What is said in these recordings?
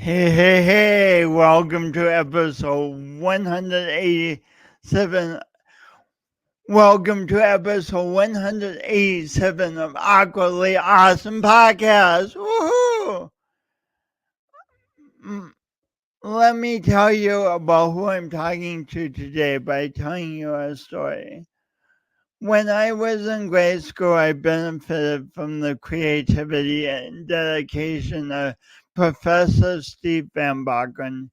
Hey, welcome to episode 187. Welcome to episode 187 of Awkwardly Awesome Podcast. Woohoo! Let me tell you about who I'm talking to today by telling you a story. When I was in grade school, I benefited from the creativity and dedication of Professor Steve Van Bockern.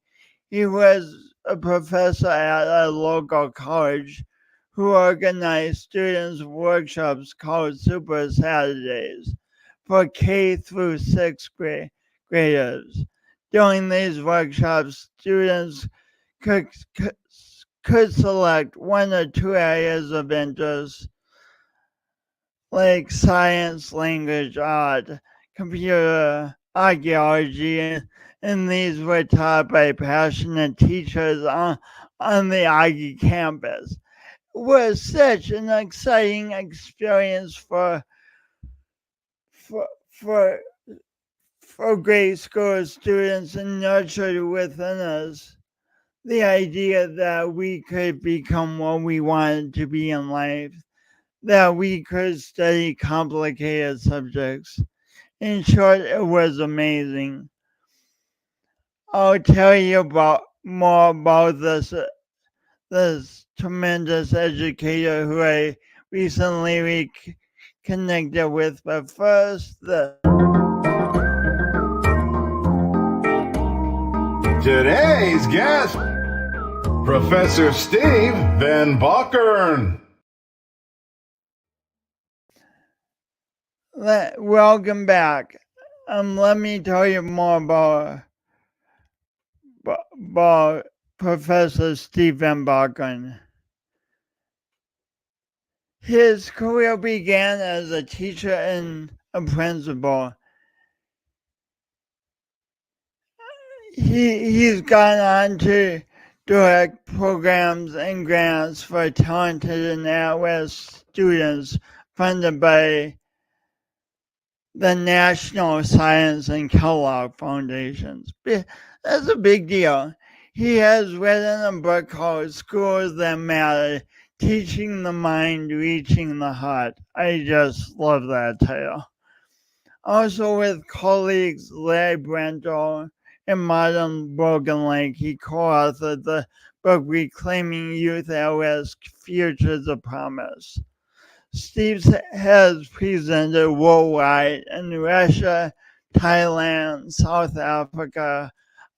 He was a professor at a local college who organized students' workshops called Super Saturdays for K through graders. During these workshops, students could, could, could select one or two areas of interest like science, language, art, computer, archeology, and these were taught by passionate teachers on the Argy campus. It was such an exciting experience for, for, for grade school students and nurtured within us the idea that we could become what we wanted to be in life, that we could study complicated subjects. In short, it was amazing. I'll tell you more about this tremendous educator who I recently reconnected with. But first, Today's guest, Professor Steve Van Bockern. welcome back. Let me tell you more about Professor Steve Van Bockern. His career began as a teacher and a principal. He's gone on to direct programs and grants for talented and at-risk students funded by the National Science and Kellogg Foundations. That's a big deal. He has written a book called Schools That Matter, Teaching the Mind, Reaching the Heart. I just love that title. Also with colleagues Larry Brendtro and Martin Brokenleg, he co-authored the book Reclaiming Youth at Risk, Futures of Promise. Steve has presented worldwide in Russia, Thailand, South Africa,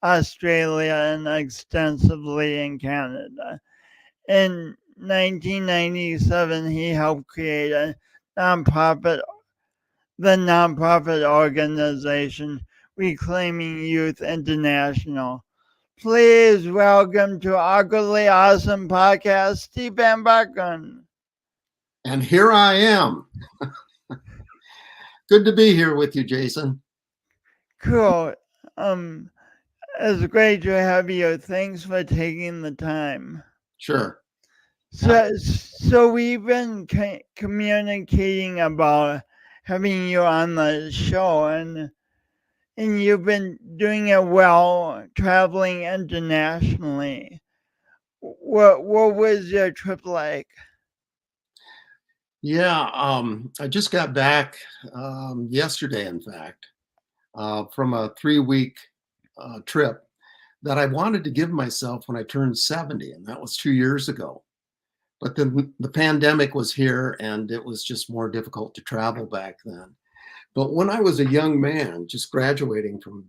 Australia, and extensively in Canada. In 1997, he helped create the nonprofit organization Reclaiming Youth International. Please welcome to Awkwardly Awesome Podcast, Steve Van Bockern. And here I am. Good to be here with you, Jason. Cool. It's great to have you. Thanks for taking the time. Sure. So we've been communicating about having you on the show, and you've been doing it well, traveling internationally. What was your trip like? Yeah, I just got back yesterday, in fact, from a 3-week trip that I wanted to give myself when I turned 70, and that was 2 years ago. But then the pandemic was here, and it was just more difficult to travel back then. But when I was a young man, just graduating from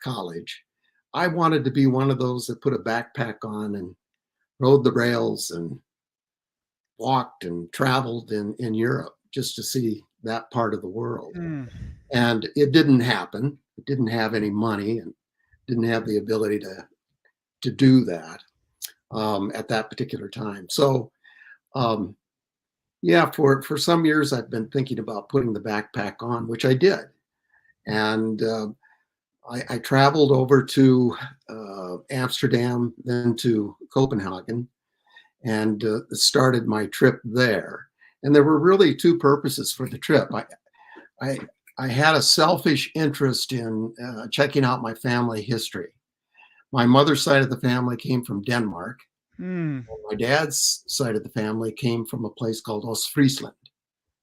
college, I wanted to be one of those that put a backpack on and rode the rails and walked and traveled in Europe just to see that part of the world. And it didn't happen. It didn't have any money and didn't have the ability to do that at that particular time. So yeah, for some years I've been thinking about putting the backpack on, which I did. And I traveled over to Amsterdam, then to Copenhagen, and started my trip there. And there were really two purposes for the trip. I I had a selfish interest in checking out my family history. My mother's side of the family came from Denmark. Hmm. My dad's side of the family came from a place called Ostfriesland,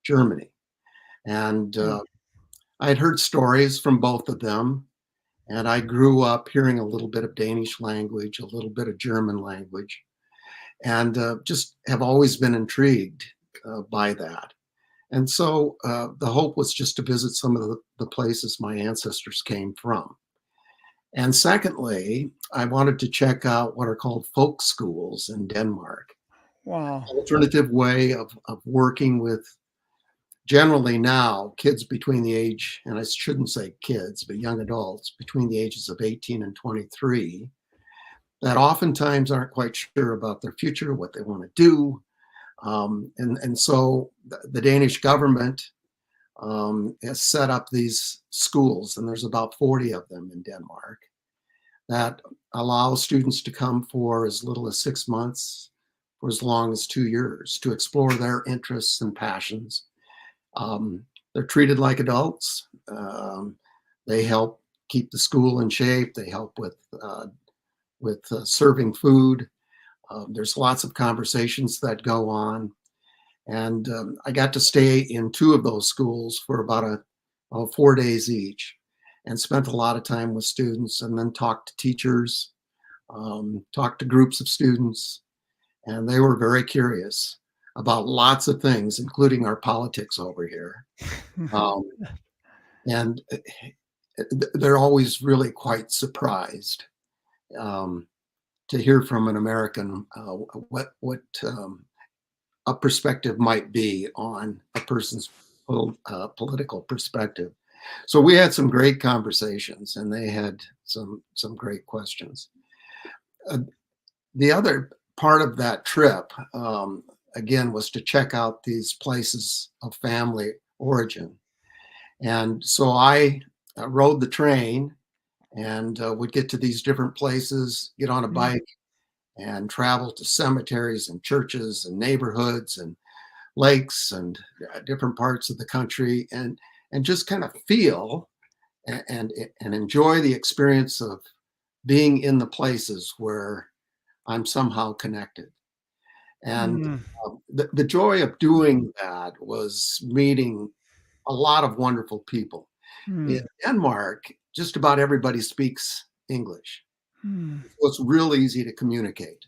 Germany. And I had heard stories from both of them. And I grew up hearing a little bit of Danish language, a little bit of German language, and just have always been intrigued by that. And so the hope was just to visit some of the places my ancestors came from. And secondly, I wanted to check out what are called folk schools in Denmark, Wow. alternative way of working with generally now kids between the age, and I shouldn't say kids, but young adults between the ages of 18 and 23 that oftentimes aren't quite sure about their future, what they want to do. And so the Danish government has set up these schools, and there's about 40 of them in Denmark that allow students to come for as little as 6 months, for as long as 2 years, to explore their interests and passions. They're treated like adults. They help keep the school in shape. They help with serving food. There's lots of conversations that go on. And I got to stay in 2 of those schools for about 4 days each, and spent a lot of time with students, and then talked to teachers, talked to groups of students, and they were very curious about lots of things, including our politics over here. And they're always really quite surprised to hear from an American what a perspective might be on a person's political perspective. So we had some great conversations, and they had some great questions. The other part of that trip, again, was to check out these places of family origin. And so I rode the train and would get to these different places, get on a bike, and travel to cemeteries and churches and neighborhoods and lakes and different parts of the country, and just kind of feel and enjoy the experience of being in the places where I'm somehow connected. And the joy of doing that was meeting a lot of wonderful people. In Denmark, just about everybody speaks English. So it's real easy to communicate.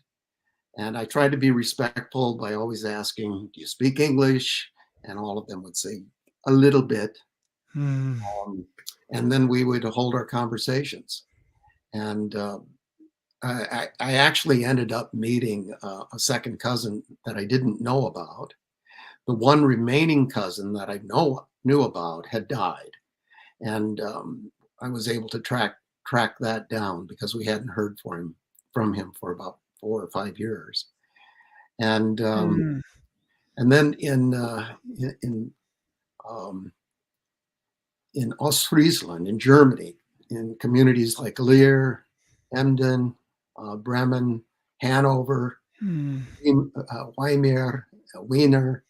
And I tried to be respectful by always asking, do you speak English? And all of them would say a little bit. And then we would hold our conversations. And I actually ended up meeting a second cousin that I didn't know about. The one remaining cousin that I knew about had died. And I was able to track that down because we hadn't heard from him for about 4 or 5 years. And then in Ostfriesland, in Germany, in communities like Leer, Emden, Bremen, Hanover, Weimar, Wiener.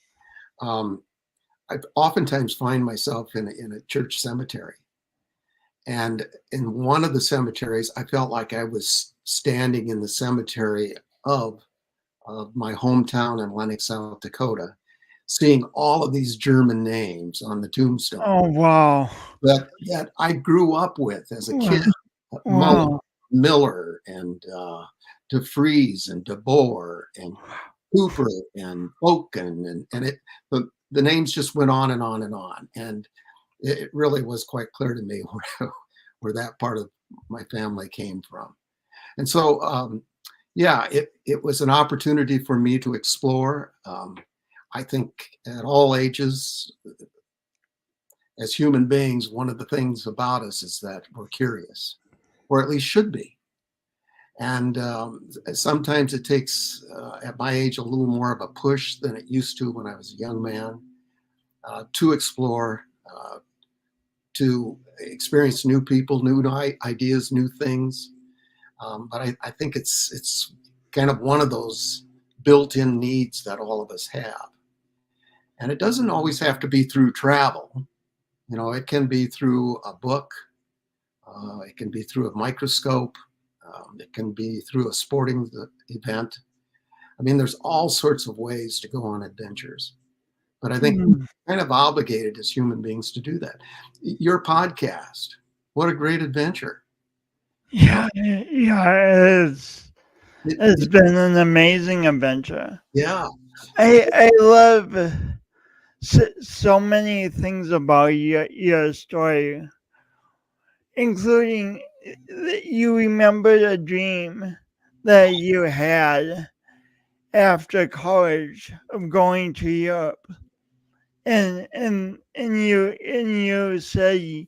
I oftentimes find myself in a church cemetery. And in one of the cemeteries, I felt like I was standing in the cemetery of my hometown in Lennox, South Dakota, seeing all of these German names on the tombstone. Oh, wow. That I grew up with as a kid. Wow. Miller and De Vries and De Boer and Cooper and Boken, and the names just went on and on and on. And it really was quite clear to me where that part of my family came from. And so, yeah, it was an opportunity for me to explore. I think at all ages, as human beings, one of the things about us is that we're curious, or at least should be. And sometimes it takes, at my age, a little more of a push than it used to when I was a young man, to explore, to experience new people, new ideas, new things. But I think it's kind of one of those built-in needs that all of us have. And it doesn't always have to be through travel. It can be through a book. It can be through a microscope. It can be through a sporting event. I mean, there's all sorts of ways to go on adventures. But I think we're kind of obligated as human beings to do that. Your podcast, what a great adventure. Yeah, it's been an amazing adventure. Yeah. I love so many things about your story, including you remembered a dream that you had after college of going to Europe, and you said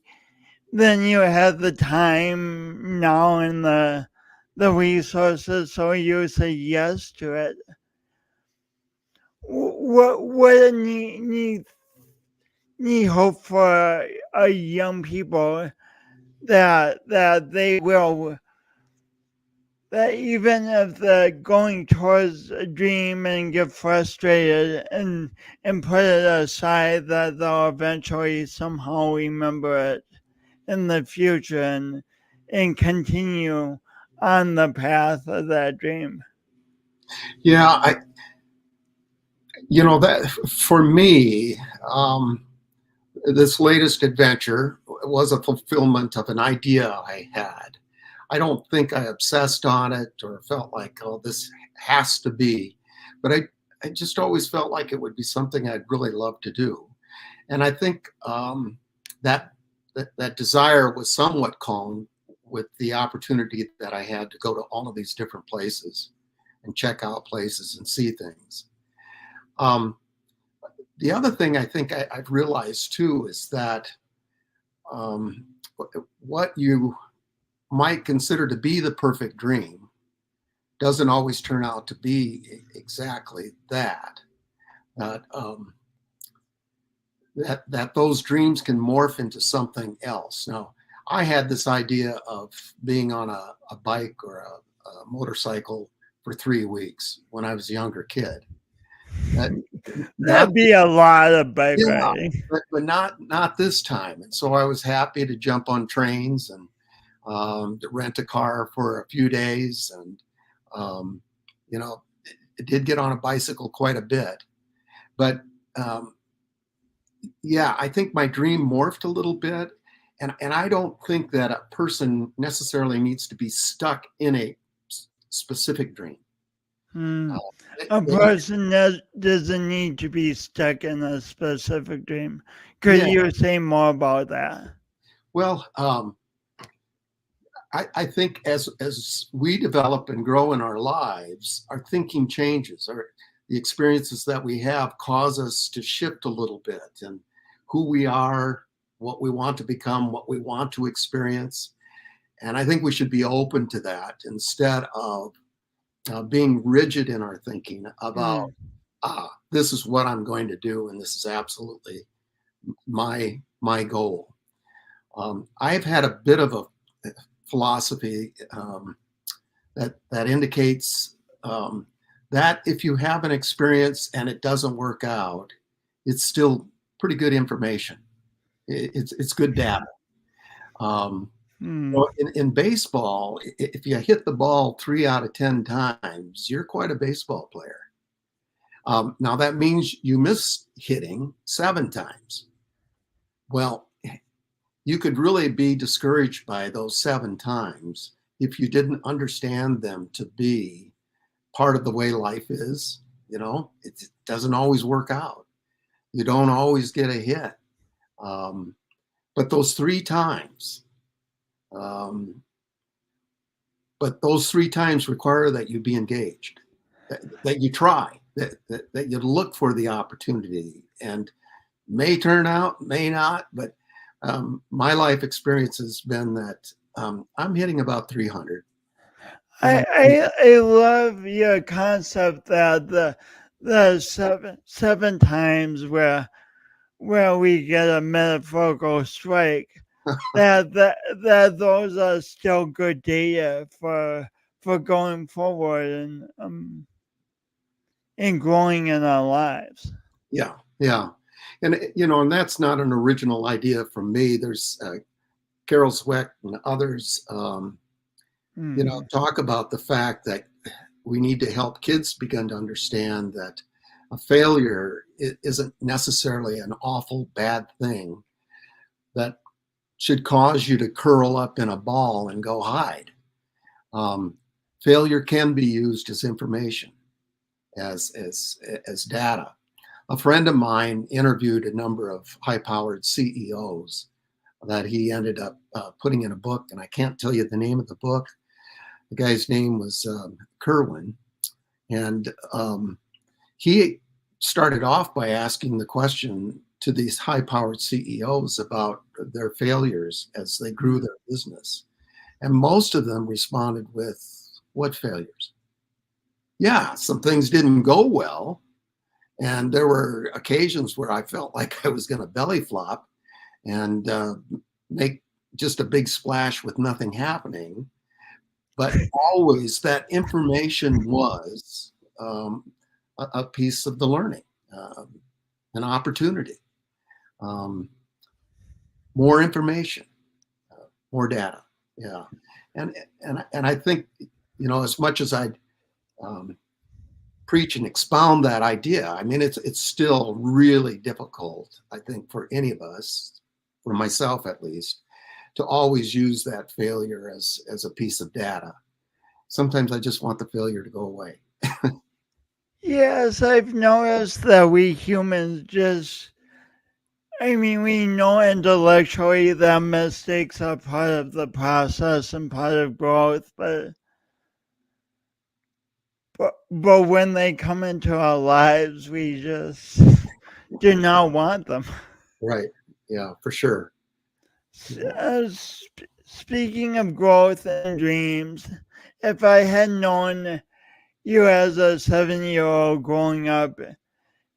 then you had the time now and the resources, so you say yes to it. What a neat hope for young people that they will, that even if they're going towards a dream and get frustrated and put it aside, that they'll eventually somehow remember it in the future and continue on the path of that dream. Yeah, that for me, this latest adventure was a fulfillment of an idea I had. I don't think I obsessed on it or felt like, oh, this has to be, but I just always felt like it would be something I'd really love to do. And I think that desire was somewhat calmed with the opportunity that I had to go to all of these different places and check out places and see things. The other thing I think I've realized too is that what you might consider to be the perfect dream doesn't always turn out to be exactly that. That those dreams can morph into something else. Now, I had this idea of being on a bike or a motorcycle for 3 weeks when I was a younger kid. That'd be a lot of bike riding. But not this time. And so I was happy to jump on trains and to rent a car for a few days. And, it did get on a bicycle quite a bit. But I think my dream morphed a little bit. And I don't think that a person necessarily needs to be stuck in a specific dream. A person doesn't need to be stuck in a specific dream. Could you say more about that? Well, I think as we develop and grow in our lives, our thinking changes. The experiences that we have cause us to shift a little bit, and who we are, what we want to become, what we want to experience. And I think we should be open to that instead of being rigid in our thinking about, this is what I'm going to do, and this is absolutely my goal. I've had a bit of a philosophy that indicates that if you have an experience and it doesn't work out, it's still pretty good information. It's good data. In baseball, if you hit the ball 3 out of 10 times, you're quite a baseball player. Now that means you miss hitting 7 times. Well, you could really be discouraged by those 7 times if you didn't understand them to be part of the way life is. It doesn't always work out. You don't always get a hit. But those 3 times, require that you be engaged, that you try, that you look for the opportunity, and may turn out, may not. But my life experience has been that I'm hitting about 300. I love your concept that the seven times where we get a metaphorical strike, that those are still good data for going forward and growing in our lives. Yeah. And, and that's not an original idea from me. There's Carol Sweck and others, talk about the fact that we need to help kids begin to understand that a failure isn't necessarily an awful bad thing that should cause you to curl up in a ball and go hide. Failure can be used as information, as data. A friend of mine interviewed a number of high-powered CEOs that he ended up putting in a book, and I can't tell you the name of the book. The guy's name was Kerwin, and he started off by asking the question to these high-powered CEOs about their failures as they grew their business. And most of them responded with, what failures? Yeah, some things didn't go well. And there were occasions where I felt like I was going to belly flop and make just a big splash with nothing happening. But always that information was a piece of the learning, an opportunity. More information, more data. Yeah. And I think, as much as I preach and expound that idea, I mean, it's still really difficult, I think, for any of us, for myself at least, to always use that failure as a piece of data. Sometimes I just want the failure to go away. Yes, I've noticed that we humans we know intellectually that mistakes are part of the process and part of growth, but when they come into our lives, we just do not want them. Right. Yeah, for sure. Speaking of growth and dreams, if I had known you as a 7-year-old growing up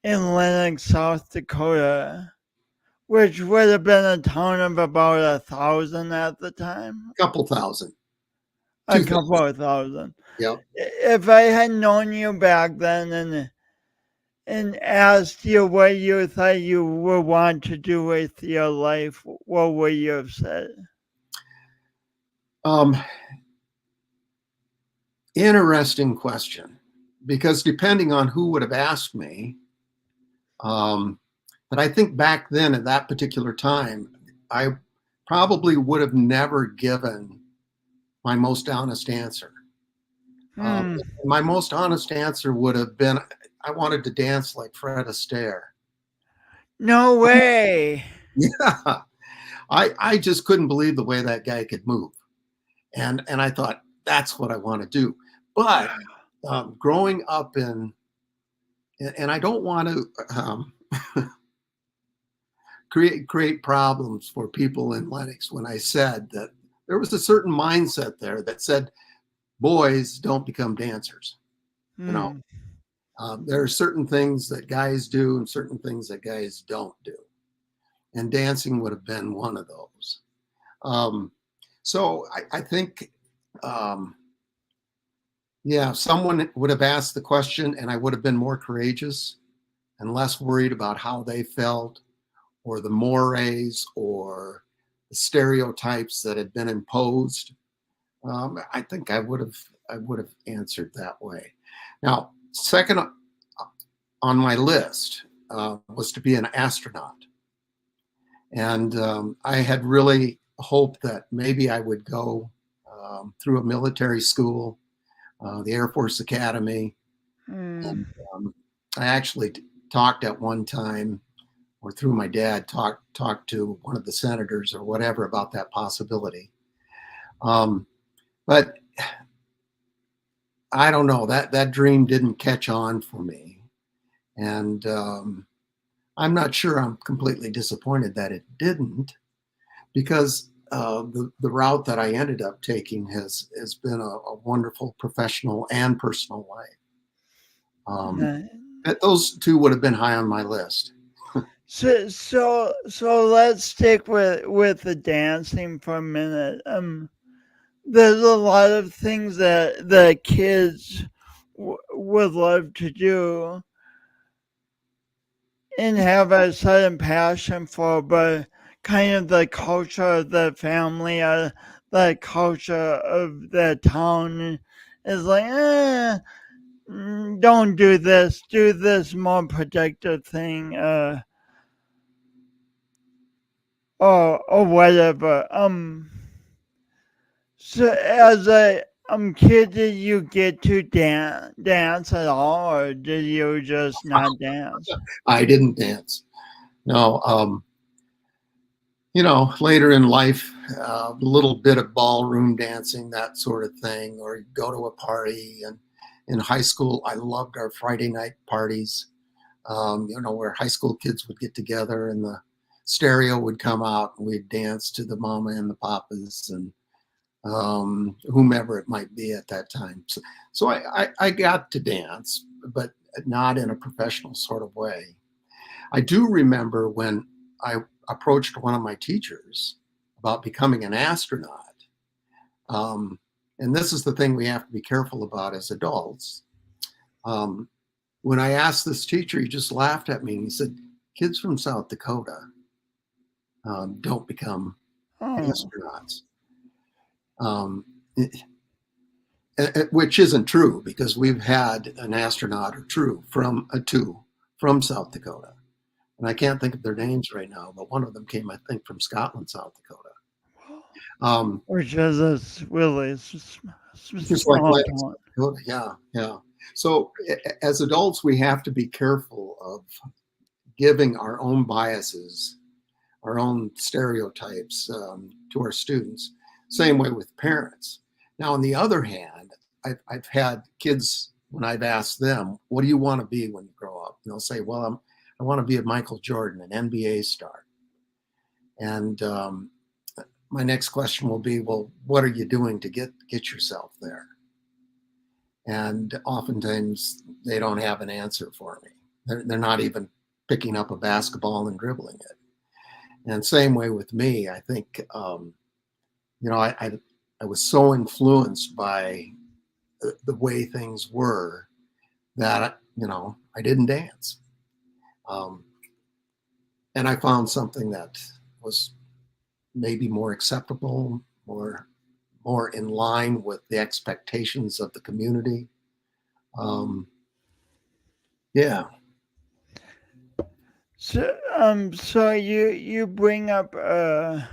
in Lennox, South Dakota, which would have been a town of about 1,000 at the time. Couple thousand. A couple of thousand. Yep. If I had known you back then and asked you what you thought you would want to do with your life, what would you have said? Interesting question, because depending on who would have asked me, but I think back then at that particular time, I probably would have never given my most honest answer. My most honest answer would have been, I wanted to dance like Fred Astaire. No way. Yeah. I just couldn't believe the way that guy could move. And I thought, that's what I want to do. But growing up and I don't want to create problems for people in Lennox when I said that there was a certain mindset there that said, boys don't become dancers. There are certain things that guys do and certain things that guys don't do. And dancing would have been one of those. So I think, someone would have asked the question and I would have been more courageous and less worried about how they felt or the mores or the stereotypes that had been imposed. I think I would have answered that way. Now, second on my list was to be an astronaut. And I had really hoped that maybe I would go through a military school, the Air Force Academy. And I actually talked at one time, or through my dad, talked to one of the senators or whatever about that possibility. But I don't know, that dream didn't catch on for me. And I'm not sure I'm completely disappointed that it didn't, because the route that I ended up taking has been a wonderful professional and personal life. Those two would have been high on my list. So let's stick with the dancing for a minute. There's a lot of things that the kids would love to do. and have a sudden passion for, but kind of the culture of the family, the culture of the town is like, don't do this more productive thing, or whatever. So as a kid, did you get to dance at all, or did you just not dance? I didn't dance. No, later in life, a little bit of ballroom dancing, that sort of thing, or go to a party. And in high school, I loved our Friday night parties, where high school kids would get together and the stereo would come out and we'd dance to the Mama and the Papas and whomever it might be at that time. So I got to dance, but not in a professional sort of way. I do remember when I approached one of my teachers about becoming an astronaut. And this is the thing we have to be careful about as adults. When I asked this teacher, he just laughed at me and he said, kids from South Dakota don't become astronauts. Which isn't true, because we've had an astronaut or two from South Dakota. And I can't think of their names right now, but one of them came, I think, from Scotland, South Dakota. Which is a really Just like South Dakota. Yeah. So as adults, we have to be careful of giving our own biases, our own stereotypes to our students. Same way with parents. Now, on the other hand, I've had kids, when I've asked them, what do you want to be when you grow up? And they'll say, well, I want to be a Michael Jordan, an NBA star. And my next question will be, well, what are you doing to get yourself there? And oftentimes they don't have an answer for me. They're not even picking up a basketball and dribbling it. And same way with me. I think, I was so influenced by the way things were that, I didn't dance. And I found something that was maybe more acceptable, more in line with the expectations of the community. Yeah. So you bring up a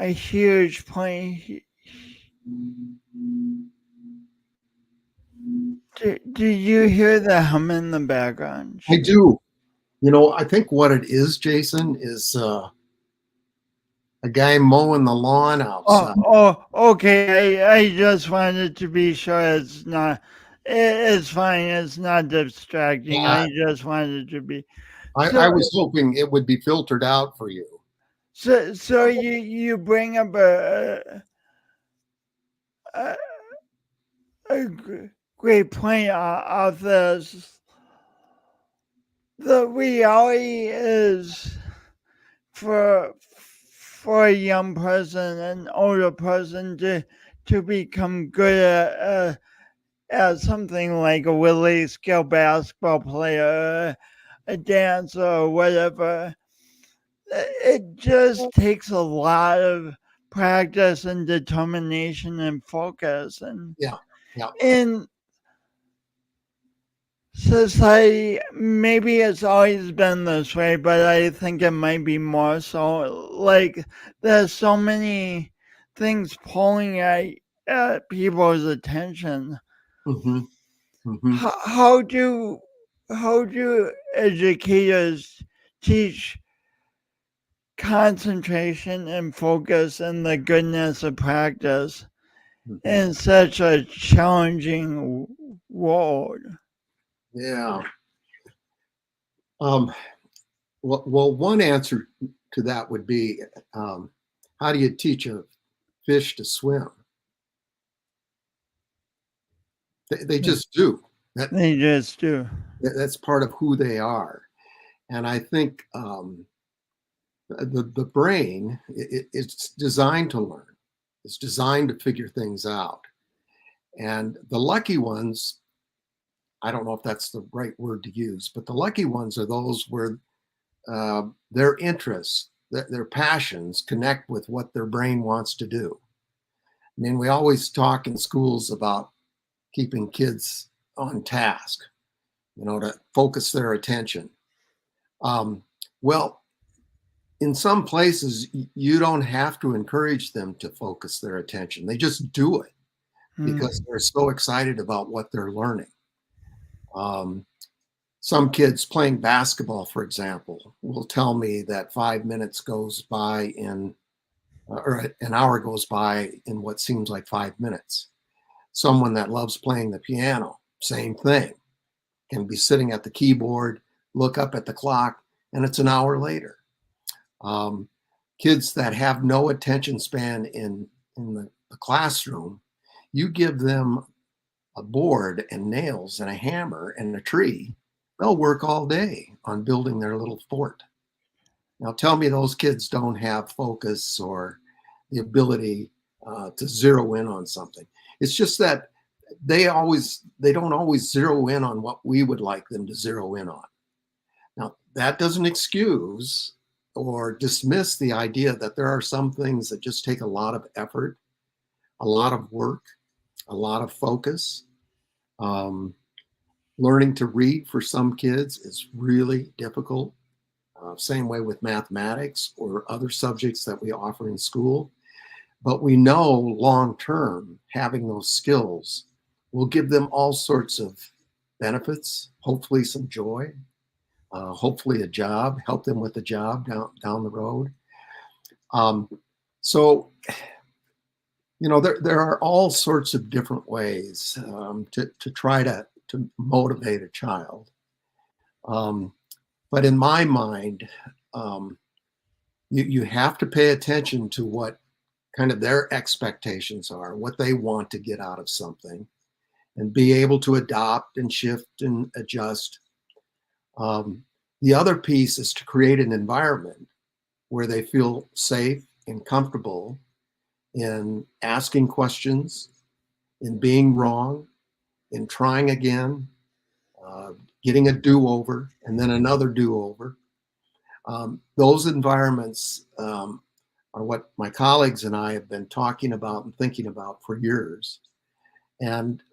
huge point. Do you hear the hum in the background? I do. I think what it is, Jason, is a guy mowing the lawn outside. Oh, okay. I just wanted to be sure it's not. It's fine. It's not distracting. Yeah. I just wanted to be. I was hoping it would be filtered out for you. So you bring up a great point of this. The reality is, for a young person, an older person, to become good at something like a really skilled basketball player, a dancer, or whatever, it just takes a lot of practice and determination and focus. And Yeah. in society, maybe it's always been this way, but I think it might be more so. Like, there's so many things pulling at people's attention. Mm-hmm. Mm-hmm. How do educators teach concentration and focus and the goodness of practice in such a challenging world? Yeah. Well, one answer to that would be, how do you teach a fish to swim? They just do. They just do. That's part of who they are. And I think the brain, it's designed to learn. It's designed to figure things out. And the lucky ones I don't know if that's the right word to use, but the lucky ones are those where their interests, their passions connect with what their brain wants to do. I mean, we always talk in schools about keeping kids on task, to focus their attention. Well, in some places, you don't have to encourage them to focus their attention. They just do it because they're so excited about what they're learning. Some kids playing basketball, for example, will tell me that 5 minutes goes by or an hour goes by in what seems like 5 minutes. Someone that loves playing the piano, same thing, can be sitting at the keyboard, look up at the clock, and it's an hour later. Kids that have no attention span in the classroom, you give them a board and nails and a hammer and a tree, they'll work all day on building their little fort. Now tell me those kids don't have focus or the ability to zero in on something. It's just that they don't always zero in on what we would like them to zero in on. Now, that doesn't excuse or dismiss the idea that there are some things that just take a lot of effort, a lot of work, a lot of focus. Learning to read for some kids is really difficult. Same way with mathematics or other subjects that we offer in school. But we know long-term having those skills will give them all sorts of benefits, hopefully some joy, hopefully a job, help them with a job down the road. So, there are all sorts of different ways to try to motivate a child. But in my mind, you have to pay attention to what kind of their expectations are, what they want to get out of something, and be able to adopt and shift and adjust. The other piece is to create an environment where they feel safe and comfortable in asking questions, in being wrong, in trying again, getting a do-over, and then another do-over. Those environments are what my colleagues and I have been talking about and thinking about for years. And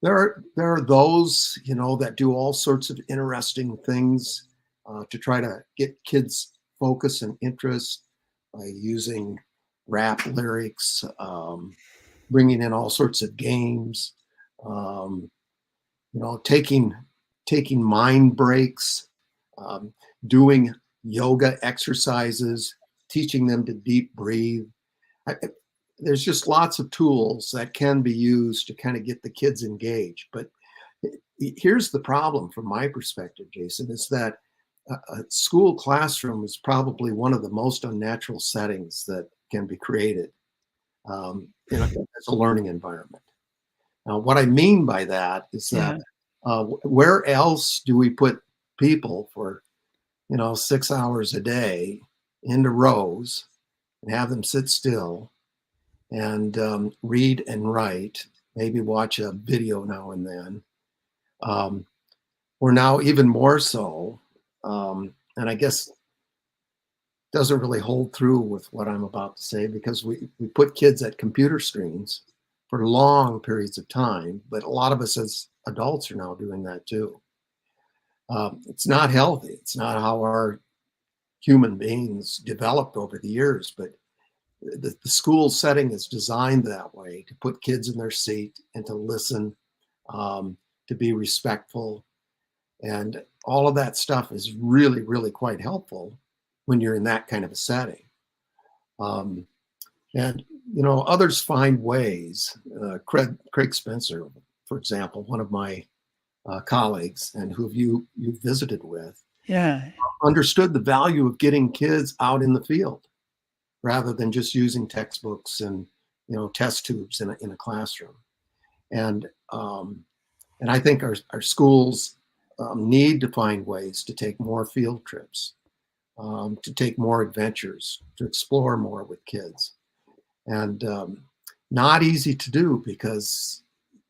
there are those, that do all sorts of interesting things to try to get kids' focus and interest by using rap lyrics, bringing in all sorts of games, taking mind breaks, doing yoga exercises, teaching them to deep breathe. There's just lots of tools that can be used to kind of get the kids engaged. But here's the problem from my perspective, Jason, is that a school classroom is probably one of the most unnatural settings that can be created as a learning environment. Now, what I mean by that is that where else do we put people for 6 hours a day into rows and have them sit still and read and write, maybe watch a video now and then, or now even more so, and I guess doesn't really hold through with what I'm about to say, because we put kids at computer screens for long periods of time, but a lot of us as adults are now doing that too. It's not healthy. It's not how our human beings developed over the years, but the school setting is designed that way to put kids in their seat and to listen, to be respectful. And all of that stuff is really, really quite helpful when you're in that kind of a setting. And, others find ways. Craig Spencer, for example, one of my colleagues and who you visited with, understood the value of getting kids out in the field rather than just using textbooks and test tubes in a classroom. And I think our schools need to find ways to take more field trips, to take more adventures, to explore more with kids. And not easy to do because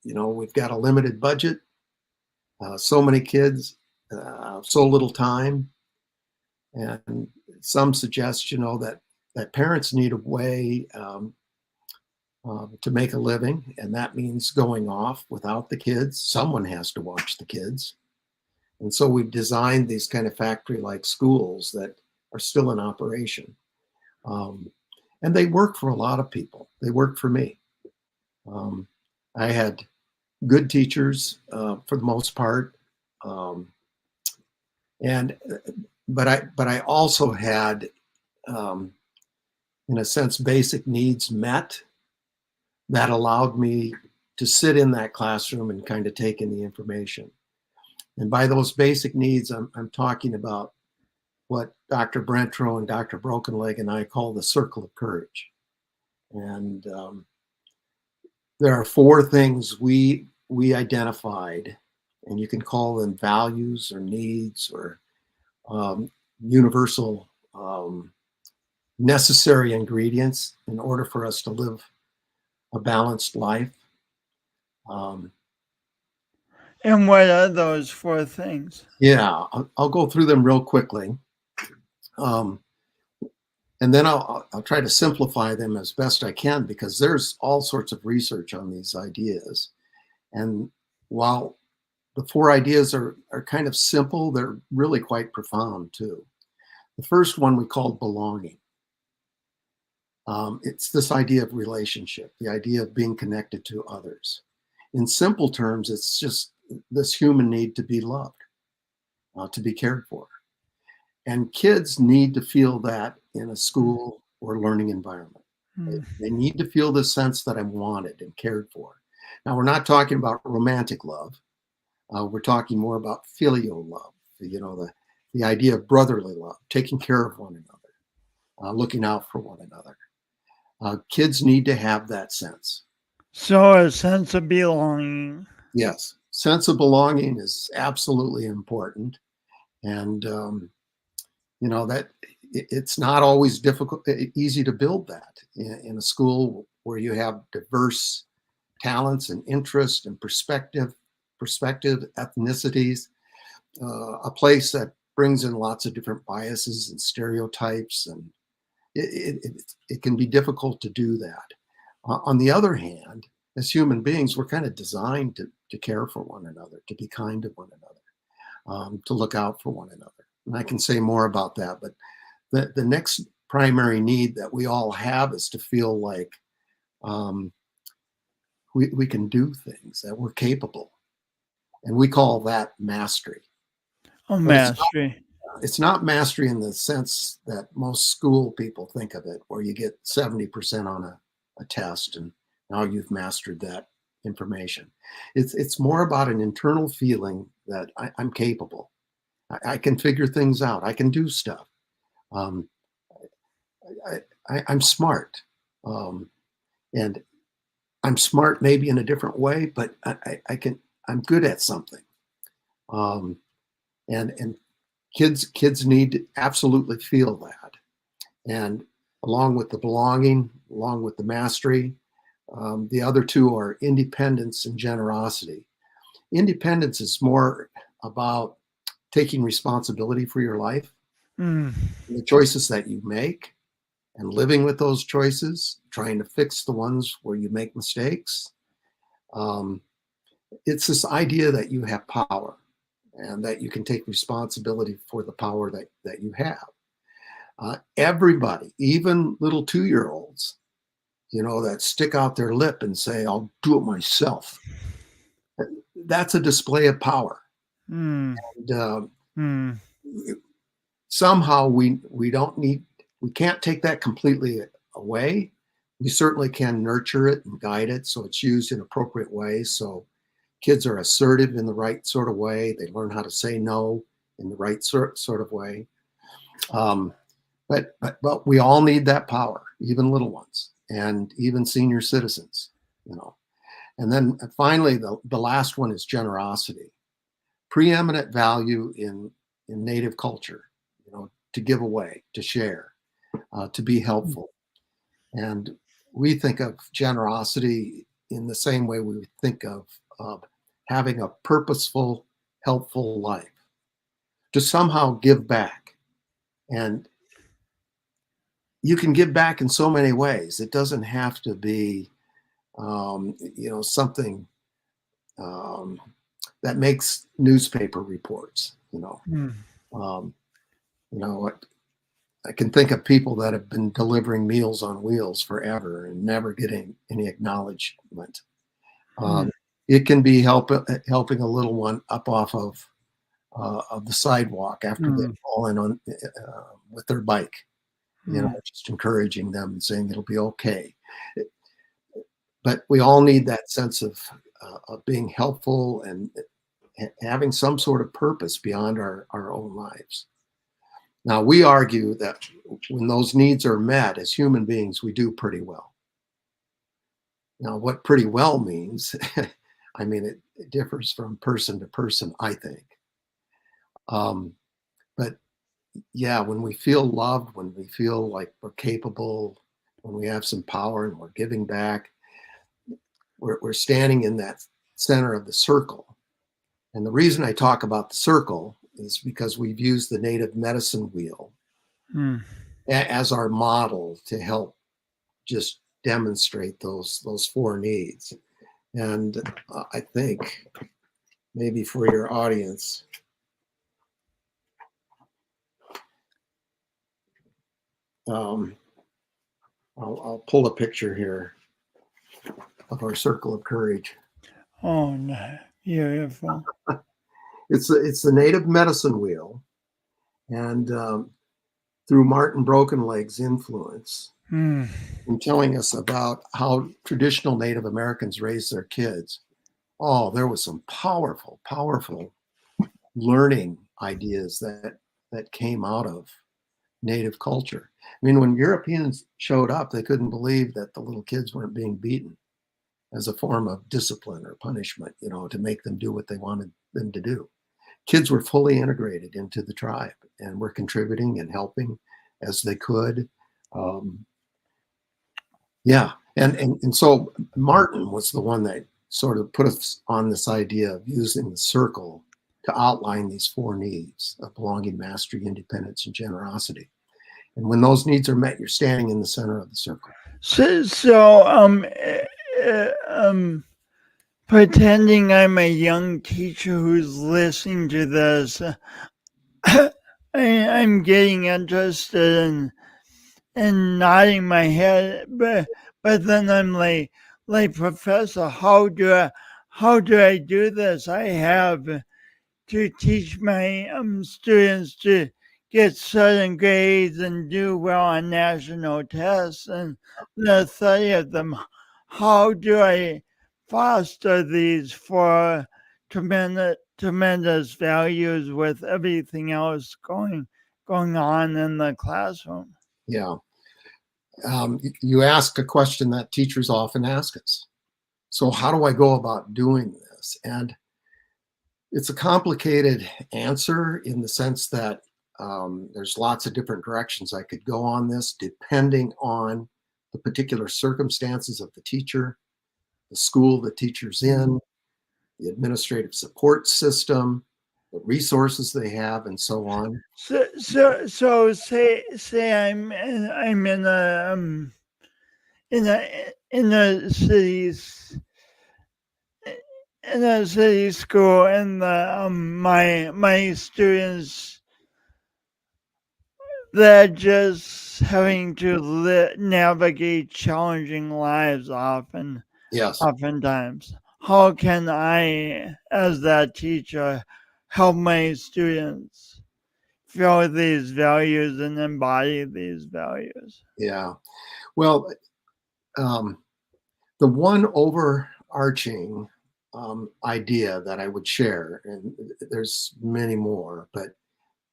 we've got a limited budget. So many kids, so little time. And some suggest, that parents need a way to make a living, and that means going off without the kids. Someone has to watch the kids. And so we've designed these kind of factory-like schools that are still in operation. And they work for a lot of people. They work for me. I had good teachers for the most part. But I also had, in a sense, basic needs met that allowed me to sit in that classroom and kind of take in the information. And by those basic needs, I'm talking about what Dr. Brendtro and Dr. Brokenleg and I call the circle of courage. And there are 4 things we identified, and you can call them values or needs or universal necessary ingredients in order for us to live a balanced life. And what are those 4 things? Yeah, I'll go through them real quickly. And then I'll try to simplify them as best I can, because there's all sorts of research on these ideas. And while the 4 ideas are kind of simple, they're really quite profound too. The first one we called belonging. It's this idea of relationship, the idea of being connected to others. In simple terms, it's just this human need to be loved, to be cared for. And kids need to feel that in a school or learning environment. They need to feel the sense that I'm wanted and cared for. Now, we're not talking about romantic love. We're talking more about filial love, the idea of brotherly love, taking care of one another, looking out for one another. Kids need to have that sense. So a sense of belonging. Yes, sense of belonging is absolutely important. And, that it's not always easy to build that in a school where you have diverse talents and interests and perspective, ethnicities, a place that brings in lots of different biases and stereotypes, and it can be difficult to do that. On the other hand, as human beings, we're kind of designed to care for one another, to be kind to one another, to look out for one another. And I can say more about that, but the next primary need that we all have is to feel like we can do things, that we're capable. And we call that mastery. Oh, mastery. It's not mastery in the sense that most school people think of it, where you get 70% on a test and now you've mastered that information. It's more about an internal feeling that I'm capable. I can figure things out. I can do stuff. I'm smart. And I'm smart maybe in a different way, but I'm good at something. And kids need to absolutely feel that. And along with the belonging, along with the mastery, the other 2 are independence and generosity. Independence is more about taking responsibility for your life, and the choices that you make, and living with those choices, trying to fix the ones where you make mistakes. It's this idea that you have power and that you can take responsibility for the power that you have. Everybody, even little 2-year-olds, that stick out their lip and say, I'll do it myself. That's a display of power. And somehow we can't take that completely away. We certainly can nurture it and guide it so it's used in appropriate ways. So kids are assertive in the right sort of way. They learn how to say no in the right sort of way. But we all need that power, even little ones and even senior citizens, And then finally, the last one is generosity. Preeminent value in Native culture, to give away, to share, to be helpful. And we think of generosity in the same way we think of having a purposeful helpful life, to somehow give back. And you can give back in so many ways. It doesn't have to be, something that makes newspaper reports. Mm. Um, I can think of people that have been delivering Meals on Wheels forever and never getting any acknowledgement. It can be helping a little one up off of the sidewalk after they've fallen on with their bike. Just encouraging them and saying it'll be okay. But we all need that sense of being helpful and having some sort of purpose beyond our own lives. Now, we argue that when those needs are met as human beings, we do pretty well. Now, what pretty well means, I mean, it differs from person to person, I think. But yeah, when we feel loved, when we feel like we're capable, when we have some power and we're giving back, we're standing in that center of the circle. And the reason I talk about the circle is because we've used the native medicine wheel as our model to help just demonstrate those four needs. And I think maybe for your audience, I'll pull a picture here of our circle of courage. Oh, no. Beautiful. It's the native medicine wheel, and through Martin Brokenleg's influence in telling us about how traditional Native Americans raised their kids. Oh, there was some powerful learning ideas that came out of Native culture. I mean, when Europeans showed up, they couldn't believe that the little kids weren't being beaten as a form of discipline or punishment, to make them do what they wanted them to do. Kids were fully integrated into the tribe and were contributing and helping as they could. And so Martin was the one that sort of put us on this idea of using the circle to outline these four needs of belonging, mastery, independence, and generosity. And when those needs are met, you're standing in the center of the circle. Pretending I'm a young teacher who's listening to this, I'm getting interested in nodding my head, but then I'm like Professor, how do I do this? I have to teach my students to get certain grades and do well on national tests and the 30 of them. How do I foster these for tremendous values with everything else going on in the classroom? Yeah. You ask a question that teachers often ask us. So how do I go about doing this? And it's a complicated answer in the sense that there's lots of different directions I could go on this, depending on the particular circumstances of the teacher, the school the teacher's in, the administrative support system, the resources they have, and so on. So say I'm in a city school, and my students, they're just having to navigate challenging lives often. Yes. Oftentimes, how can I, as that teacher, help my students feel these values and embody these values? Yeah. Well, the one overarching idea that I would share, and there's many more, but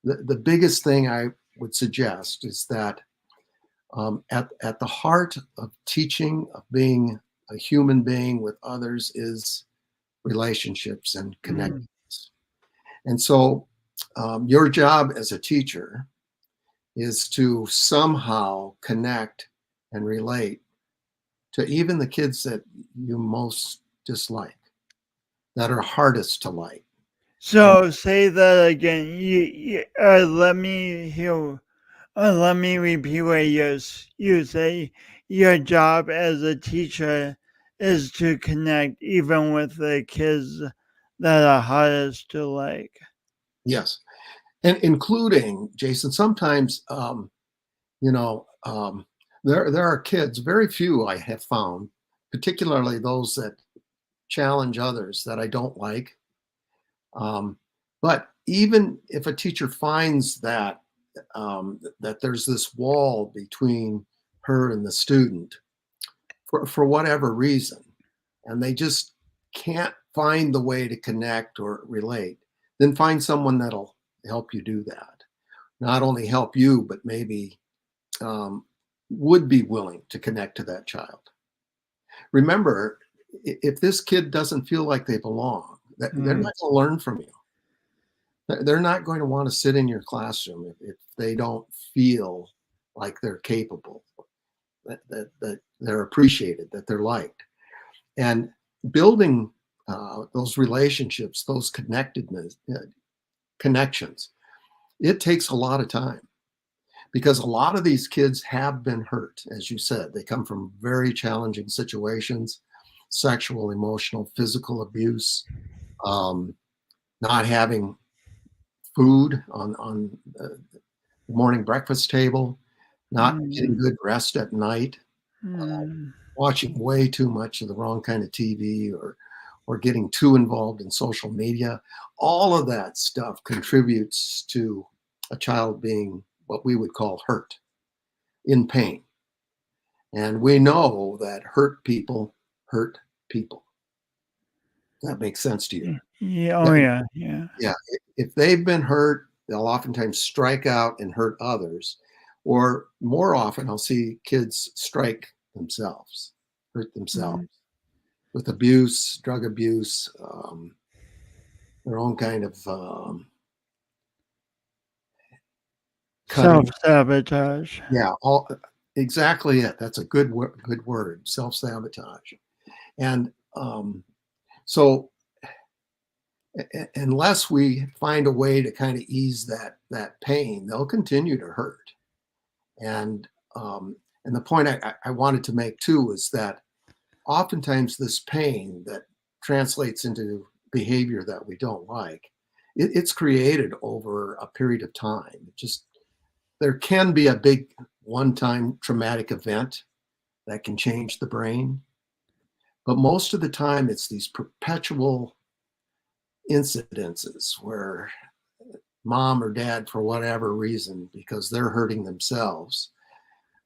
the biggest thing I would suggest is that at the heart of teaching, of being a human being with others, is relationships and connections. And so your job as a teacher is to somehow connect and relate to even the kids that you most dislike, that are hardest to like. So say that again. Let me hear. Let me repeat what you say. Your job as a teacher is to connect even with the kids that are hardest to like. Yes. And including, Jason, sometimes, you know, there are kids, very few I have found, particularly those that challenge others that I don't like. But even if a teacher finds that that there's this wall between her and the student for whatever reason, and they just can't find the way to connect or relate, then find someone that'll help you do that. Not only help you, but maybe would be willing to connect to that child. Remember, if this kid doesn't feel like they belong, they're not going to learn from you. They're not going to want to sit in your classroom if they don't feel like they're capable, that they're appreciated, that they're liked. And building those relationships, those connections, it takes a lot of time because a lot of these kids have been hurt. As you said, they come from very challenging situations, sexual, emotional, physical abuse, not having food on the morning breakfast table, not getting good rest at night, watching way too much of the wrong kind of TV, or getting too involved in social media. All of that stuff contributes to a child being what we would call hurt, in pain. And we know that hurt people hurt people. That makes sense to you. Yeah. Oh yeah. Yeah. Yeah. If they've been hurt, they'll oftentimes strike out and hurt others. Or more often, I'll see kids strike themselves, hurt themselves with abuse, drug abuse, their own kind of cutting. Self-sabotage. Yeah, exactly it. That's a good word, self-sabotage. And so unless we find a way to kind of ease that pain, they'll continue to hurt. And the point I wanted to make too is that oftentimes this pain that translates into behavior that we don't like, it's created over a period of time. There can be a big one-time traumatic event that can change the brain, but most of the time it's these perpetual incidences where mom or dad, for whatever reason, because they're hurting themselves,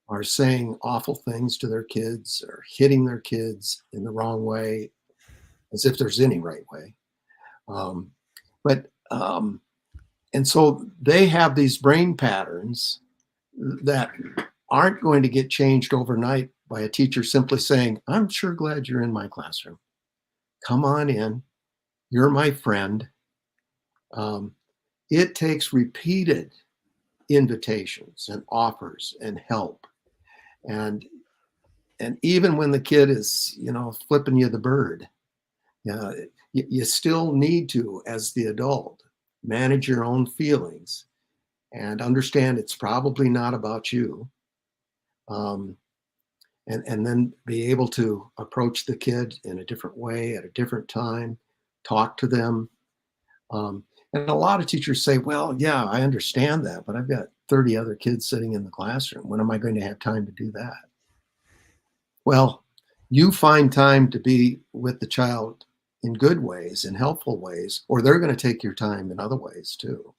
are saying awful things to their kids or hitting their kids in the wrong way, as if there's any right way. And so they have these brain patterns that aren't going to get changed overnight by a teacher simply saying, "I'm sure glad you're in my classroom. Come on in. You're my friend." It takes repeated invitations and offers and help. And even when the kid is, flipping you the bird, you still need to, as the adult, manage your own feelings and understand it's probably not about you. And then be able to approach the kid in a different way at a different time, talk to them. And a lot of teachers say, "Well, yeah, I understand that, but I've got 30 other kids sitting in the classroom. When am I going to have time to do that?" Well, you find time to be with the child in good ways, in helpful ways, or they're going to take your time in other ways too.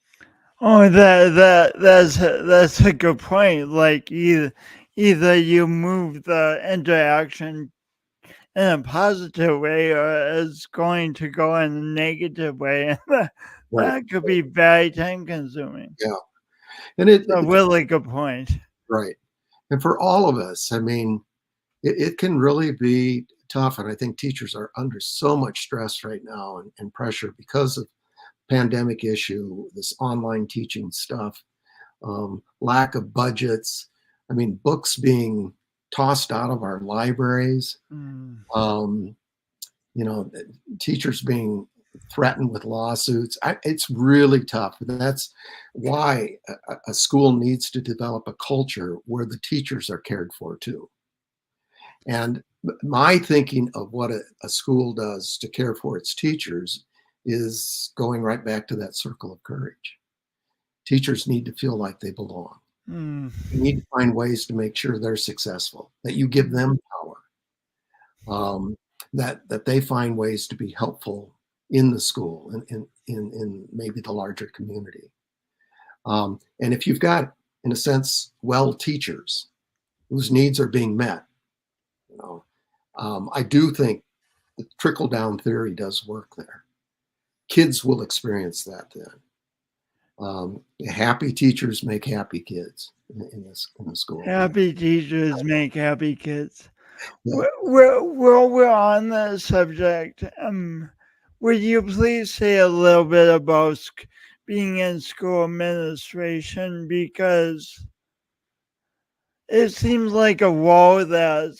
Oh, that's a good point. Like either you move the interaction in a positive way, or it's going to go in a negative way, and Right. that could be very time consuming. Yeah. And it's a really good point. Right. And for all of us, I mean, it can really be tough. And I think teachers are under so much stress right now and pressure because of pandemic issue, this online teaching stuff, lack of budgets. I mean, books being tossed out of our libraries, teachers being threatened with lawsuits. It's really tough. And that's why a school needs to develop a culture where the teachers are cared for too. And my thinking of what a school does to care for its teachers is going right back to that circle of courage. Teachers need to feel like they belong. Mm. You need to find ways to make sure they're successful, that you give them power, that they find ways to be helpful in the school and in maybe the larger community. And if you've got, in a sense, well teachers whose needs are being met, you know, I do think the trickle down theory does work there. Kids will experience that then. Happy teachers make happy kids in the school. Happy teachers make happy kids. Yeah. While we're on the subject, would you please say a little bit about being in school administration? Because it seems like a role that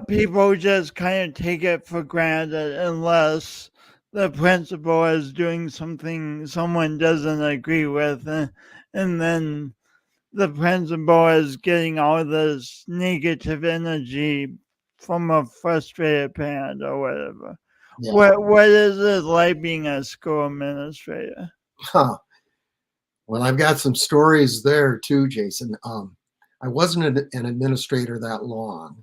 people just kind of take it for granted unless the principal is doing something someone doesn't agree with, and then the principal is getting all this negative energy from a frustrated parent or whatever. Yeah. What is it like being a school administrator? Huh. Well, I've got some stories there too, Jason. I wasn't an administrator that long,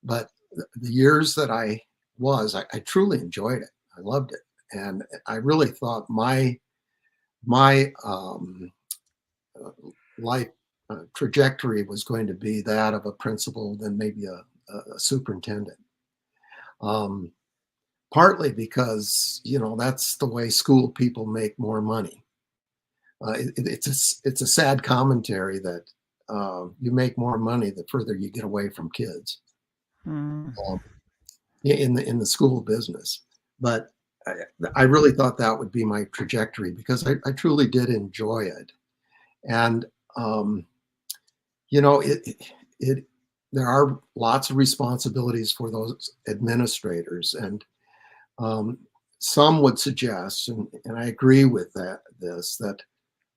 but the years that I was, I truly enjoyed it. I loved it, and I really thought my life trajectory was going to be that of a principal, then maybe a superintendent. Partly because that's the way school people make more money. It's a sad commentary that you make more money the further you get away from kids in the school business. But I really thought that would be my trajectory because I truly did enjoy it. And there are lots of responsibilities for those administrators, and some would suggest, and I agree with that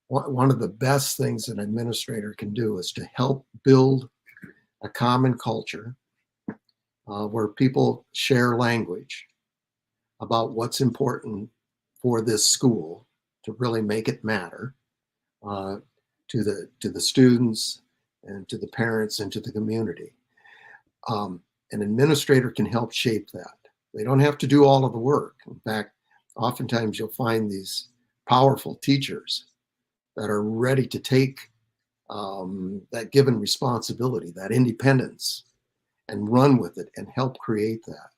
one of the best things an administrator can do is to help build a common culture where people share language about what's important for this school to really make it matter to the students and to the parents and to the community. An administrator can help shape that. They don't have to do all of the work. In fact, oftentimes you'll find these powerful teachers that are ready to take that given responsibility, that independence, and run with it and help create that.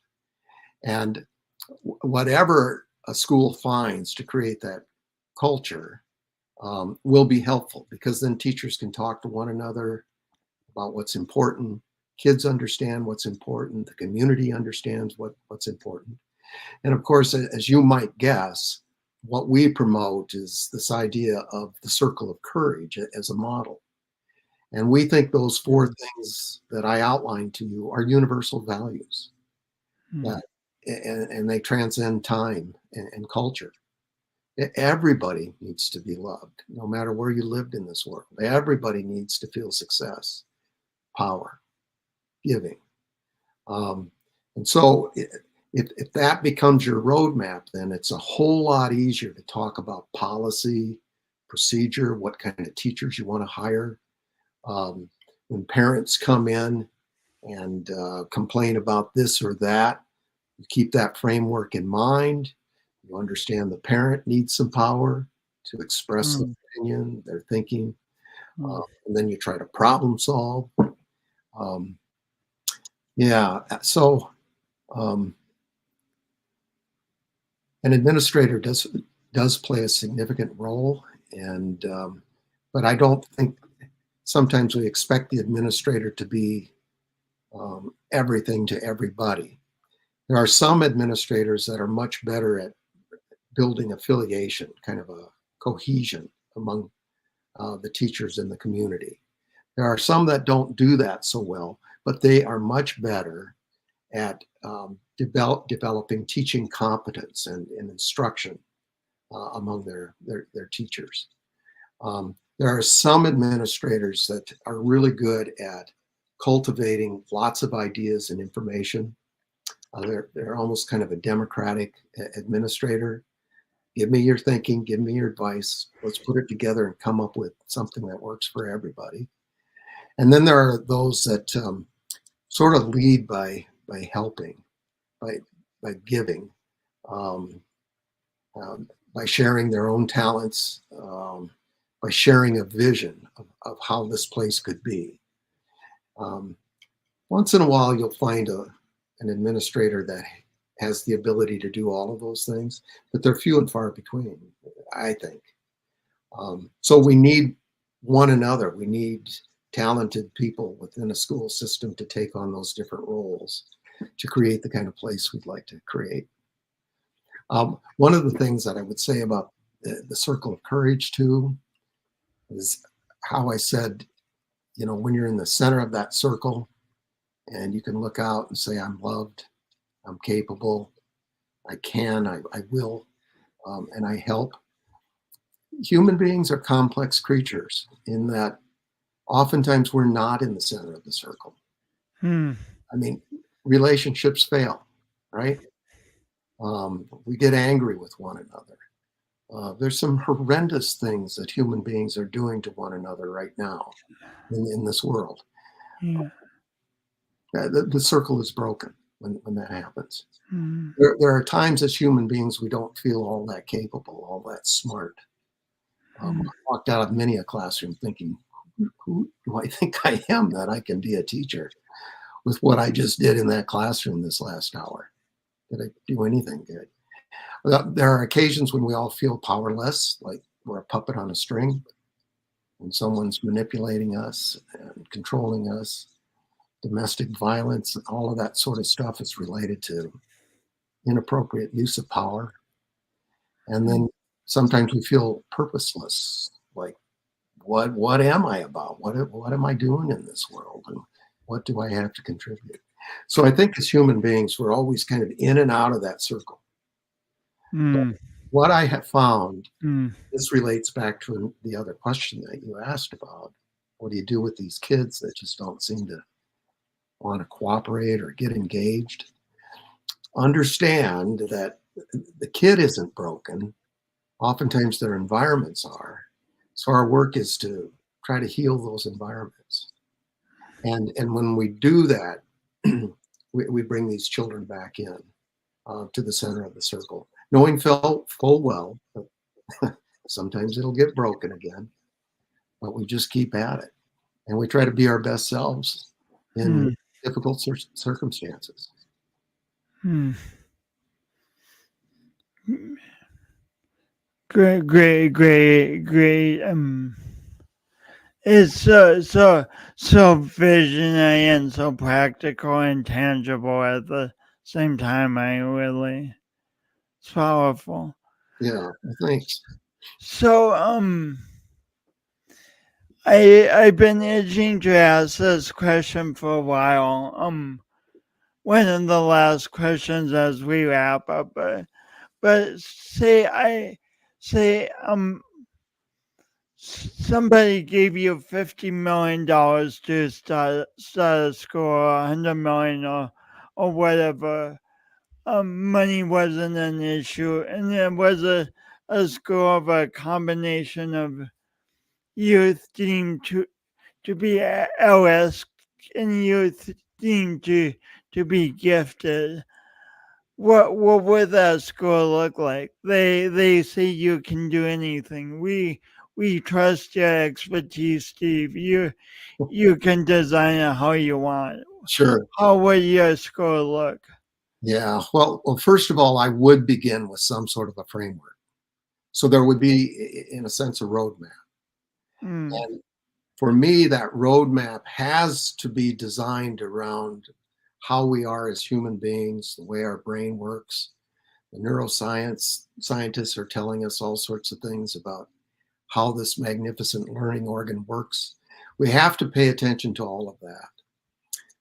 And whatever a school finds to create that culture will be helpful, because then teachers can talk to one another about what's important. Kids understand what's important. The community understands what's important. And of course, as you might guess, what we promote is this idea of the circle of courage as a model. And we think those four things that I outlined to you are universal values, and they transcend time and culture. Everybody needs to be loved, no matter where you lived in this world. Everybody needs to feel success, power, giving. And so if that becomes your roadmap, then it's a whole lot easier to talk about policy, procedure, what kind of teachers you want to hire. When parents come in and complain about this or that, you keep that framework in mind. You understand the parent needs some power to express their opinion, their thinking, and then you try to problem solve. So an administrator does play a significant role, and but I don't think sometimes we expect the administrator to be everything to everybody. There are some administrators that are much better at building affiliation, kind of a cohesion among the teachers in the community. There are some that don't do that so well, but they are much better at developing teaching competence and instruction among their teachers. There are some administrators that are really good at cultivating lots of ideas and information. They're almost kind of a democratic administrator. Give me your thinking, give me your advice. Let's put it together and come up with something that works for everybody. And then there are those that sort of lead by helping, by giving, by sharing their own talents, by sharing a vision of how this place could be. Once in a while, you'll find an administrator that has the ability to do all of those things, but they're few and far between, I think. So we need one another. We need talented people within a school system to take on those different roles to create the kind of place we'd like to create. One of the things that I would say about the circle of courage too is how I said, when you're in the center of that circle and you can look out and say, I'm loved, I'm capable, I can, I will, and I help. Human beings are complex creatures in that oftentimes we're not in the center of the circle. I mean, relationships fail, right? We get angry with one another. There's some horrendous things that human beings are doing to one another right now in this world. The circle is broken when that happens. There are times as human beings we don't feel all that capable, all that smart. I walked out of many a classroom thinking, who do I think I am that I can be a teacher with what I just did in that classroom this last hour? Did I do anything good? There are occasions when we all feel powerless, like we're a puppet on a string, when someone's manipulating us and controlling us. Domestic violence, all of that sort of stuff is related to inappropriate use of power. And then sometimes we feel purposeless, like what am I about? What am I doing in this world? And what do I have to contribute? So I think as human beings, we're always kind of in and out of that circle. What I have found, this relates back to the other question that you asked about. What do you do with these kids that just don't seem to want to cooperate or get engaged? Understand that the kid isn't broken. Oftentimes their environments are. So our work is to try to heal those environments. And when we do that, we bring these children back in to the center of the circle, knowing full well that sometimes it'll get broken again, but we just keep at it. And we try to be our best selves in difficult circumstances. Great. It's so visionary and so practical and tangible at the same time. It's powerful. Yeah, thanks. So I've been itching to ask this question for a while. One of the last questions as we wrap up, but say somebody gave you $50 million to start a school, or $100 million, or whatever. Money wasn't an issue, and it was a school of a combination of youth deemed to be at-risk and youth deemed to be gifted. What would that school look like? They say you can do anything. We trust your expertise, Steve. You can design it how you want. Sure. How would your school look? Yeah. Well, first of all, I would begin with some sort of a framework. So there would be, in a sense, a roadmap. And for me, that roadmap has to be designed around how we are as human beings, the way our brain works. The scientists are telling us all sorts of things about how this magnificent learning organ works. We have to pay attention to all of that.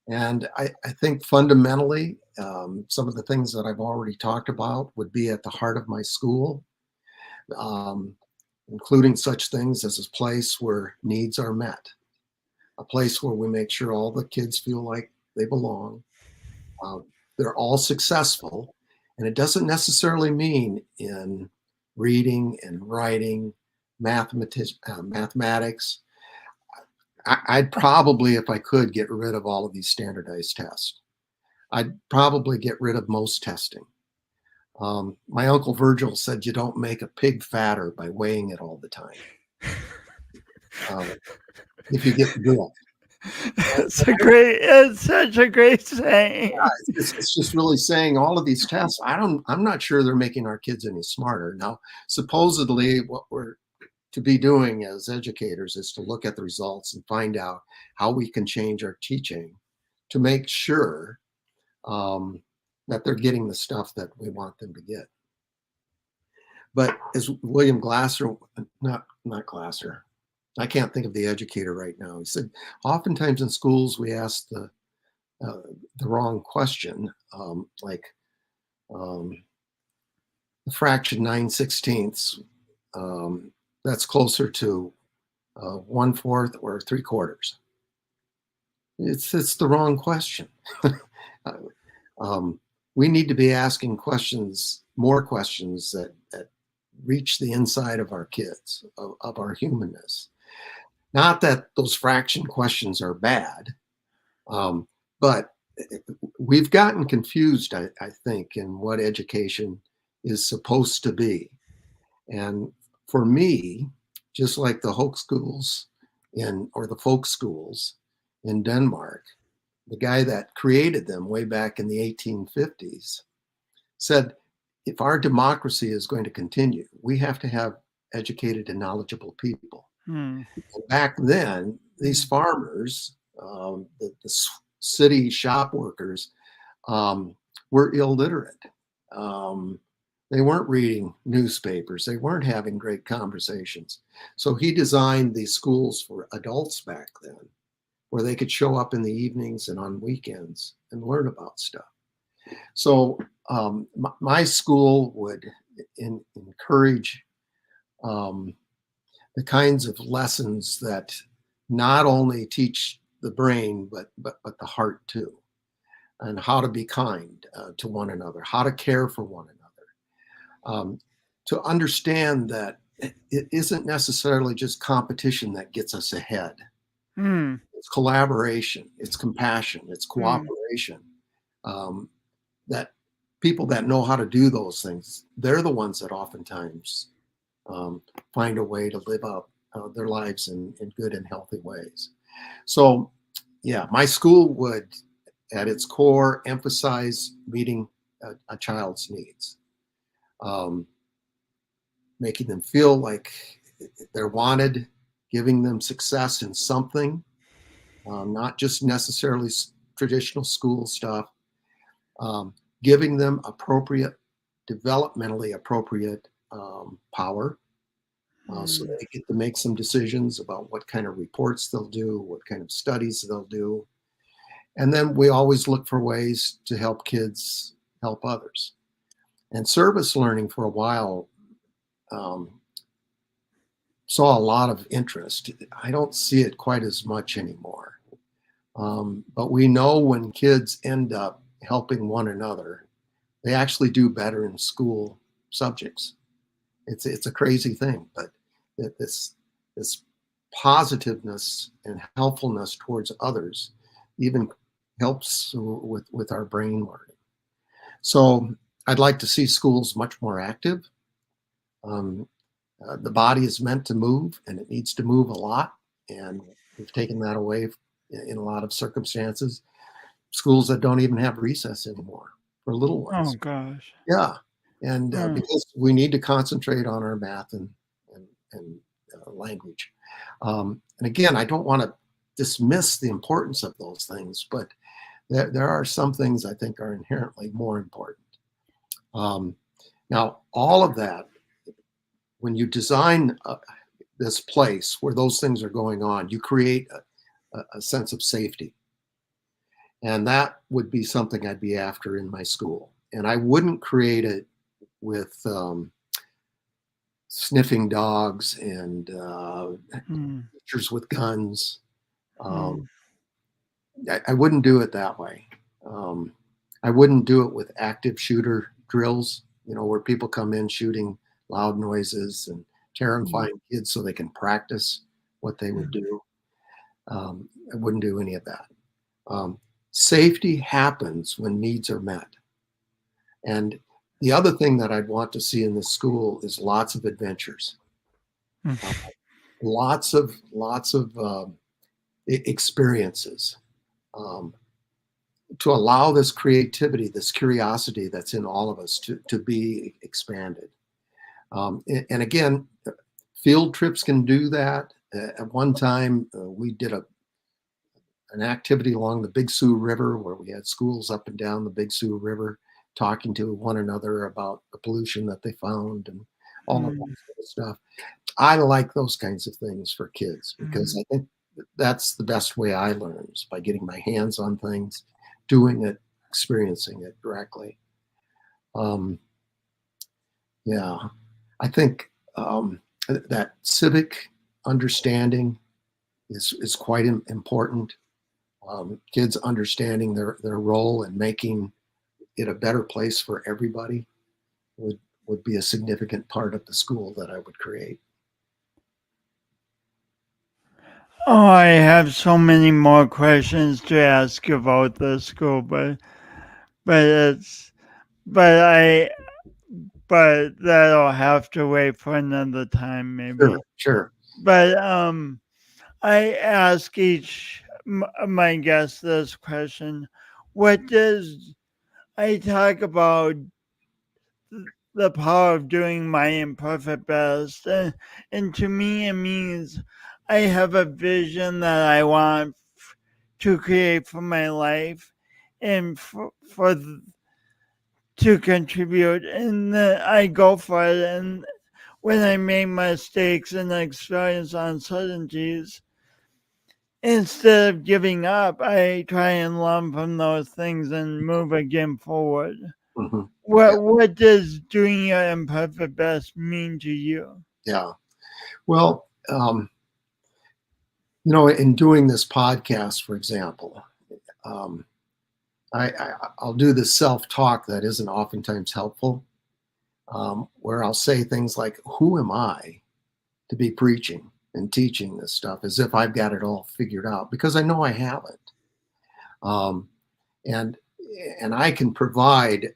And I think fundamentally, some of the things that I've already talked about would be at the heart of my school, um, including such things as a place where needs are met, a place where we make sure all the kids feel like they belong. Uh, they're all successful. And it doesn't necessarily mean in reading and writing, mathematics. I'd probably, if I could, get rid of all of these standardized tests. I'd probably get rid of most testing. My Uncle Virgil said you don't make a pig fatter by weighing it all the time. If you get to do it. It's such a great saying. It's just really saying all of these tests, I'm not sure they're making our kids any smarter. Now, supposedly what we're to be doing as educators is to look at the results and find out how we can change our teaching to make sure that they're getting the stuff that we want them to get. But as William Glasser, not Glasser, I can't think of the educator right now. He said, oftentimes in schools we ask the wrong question, like the fraction 9/16. That's closer to 1/4 or 3/4. It's the wrong question. We need to be asking more questions that reach the inside of our kids, of our humanness. Not that those fraction questions are bad, but we've gotten confused, I think, in what education is supposed to be. And for me, just like the Hoek schools or the folk schools in Denmark, the guy that created them way back in the 1850s said, if our democracy is going to continue, we have to have educated and knowledgeable people. Back then, these farmers, the city shop workers, were illiterate. They weren't reading newspapers. They weren't having great conversations. So he designed these schools for adults back then, where they could show up in the evenings and on weekends and learn about stuff. So my school would encourage the kinds of lessons that not only teach the brain, but the heart too, and how to be kind to one another, how to care for one another, to understand that it isn't necessarily just competition that gets us ahead. It's collaboration, it's compassion, it's cooperation. That people that know how to do those things, they're the ones that oftentimes find a way to live out their lives in good and healthy ways. So, yeah, my school would, at its core, emphasize meeting a child's needs, making them feel like they're wanted, giving them success in something, not just necessarily traditional school stuff, giving them developmentally appropriate power, so they get to make some decisions about what kind of reports they'll do, what kind of studies they'll do. And then we always look for ways to help kids help others. And service learning for a while saw a lot of interest. I don't see it quite as much anymore. But we know when kids end up helping one another, they actually do better in school subjects. It's a crazy thing, but this positiveness and helpfulness towards others even helps with our brain learning. So I'd like to see schools much more active. The body is meant to move, and it needs to move a lot, and we've taken that away in a lot of circumstances. Schools that don't even have recess anymore for little ones. Oh gosh. Yeah, and because we need to concentrate on our math and language. And again, I don't want to dismiss the importance of those things, but there are some things I think are inherently more important. Now, all of that, when you design this place where those things are going on, you create a sense of safety. And that would be something I'd be after in my school. And I wouldn't create it with sniffing dogs and teachers with guns. Um, I wouldn't do it that way. Um, I wouldn't do it with active shooter drills, where people come in shooting loud noises and terrifying kids so they can practice what they would do. I wouldn't do any of that. Safety happens when needs are met. And the other thing that I'd want to see in this school is lots of adventures, lots of experiences, to allow this creativity, this curiosity that's in all of us to be expanded. And again, field trips can do that. At one time, we did an activity along the Big Sioux River where we had schools up and down the Big Sioux River talking to one another about the pollution that they found and all of that sort of stuff. I like those kinds of things for kids because I think that's the best way I learn, is by getting my hands on things, doing it, experiencing it directly. Yeah, I think that civic understanding is quite important. Kids understanding their role and making it a better place for everybody would be a significant part of the school that I would create. Oh, I have so many more questions to ask about the school, but that'll have to wait for another time, maybe. Sure. But I ask each my guests this question: I talk about the power of doing my imperfect best, and to me it means I have a vision that I want to create for my life, and to contribute, and I go for it. And when I make mistakes and experience uncertainties, instead of giving up, I try and learn from those things and move again forward. Mm-hmm. What does doing your imperfect best mean to you? Yeah. Well, in doing this podcast, for example, I'll do this self-talk that isn't oftentimes helpful, where I'll say things like, who am I to be preaching and teaching this stuff, as if I've got it all figured out, because I know I haven't. And I can provide